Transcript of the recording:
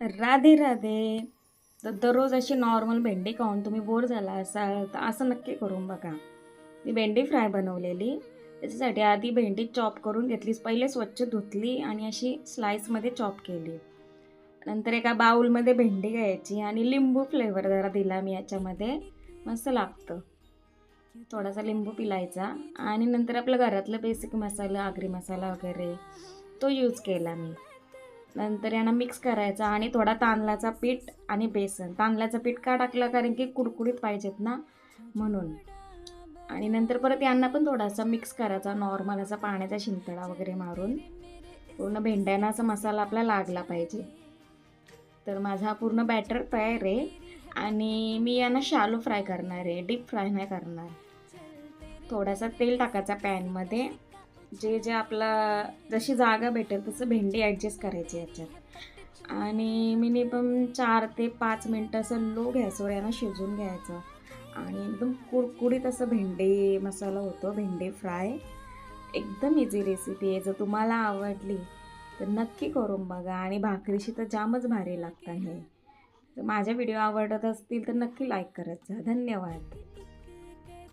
राधे राधे. तर दररोज अशी नॉर्मल भेंडी खाऊन तुम्ही बोर झाला असाल तर असं नक्की करून बघा. मी भेंडी फ्राय बनवलेली. त्याच्यासाठी आधी भेंडी चॉप करून घेतली. पहिले स्वच्छ धुतली आणि अशी स्लाईसमध्ये चॉप केली. नंतर एका बाउलमध्ये भेंडी घ्यायची आणि लिंबू फ्लेवर जरा दिला मी याच्यामध्ये. मस्त लागतं. थोडासा लिंबू पिळायचा आणि नंतर आपलं घरातलं बेसिक मसाला, आगरी मसाला वगैरे तो यूज केला मी. नंतर यांना मिक्स करायचा आणि थोडा तांदळाचा पीठ आणि बेसन. तांदळाचं पीठ का टाकलं कारण की कुरकुरीत पाहिजेत ना म्हणून. आणि नंतर परत यांना पण थोडासा मिक्स करायचा नॉर्मल असा पाण्याचा शिंतडा वगैरे मारून. पूर्ण भेंड्यांना असा मसाला आपला लागला पाहिजे. तर माझा पूर्ण बॅटर तयार आहे आणि मी यांना शॅलो फ्राय करणार आहे, डीप फ्राय नाही करणार. थोडासा तेल टाकायचा पॅनमध्ये. जे जे आपला जशी जागा भेटेल तसं भेंडी ॲडजस्ट करायची याच्यात आणि मिनिमम 4 ते 5 मिनटं असं लो गॅसवर यांना शिजवून घ्यायचं आणि एकदम कुरकुरीत असं भेंडी मसाला होतो, भेंडी फ्राय. एकदम इझी रेसिपी आहे. जर तुम्हाला आवडली तर नक्की करून बघा आणि भाकरीशी तर जामच भारी लागतं हे. तर माझ्या व्हिडिओ आवडत असतील तर नक्की लाईक करत जा. धन्यवाद.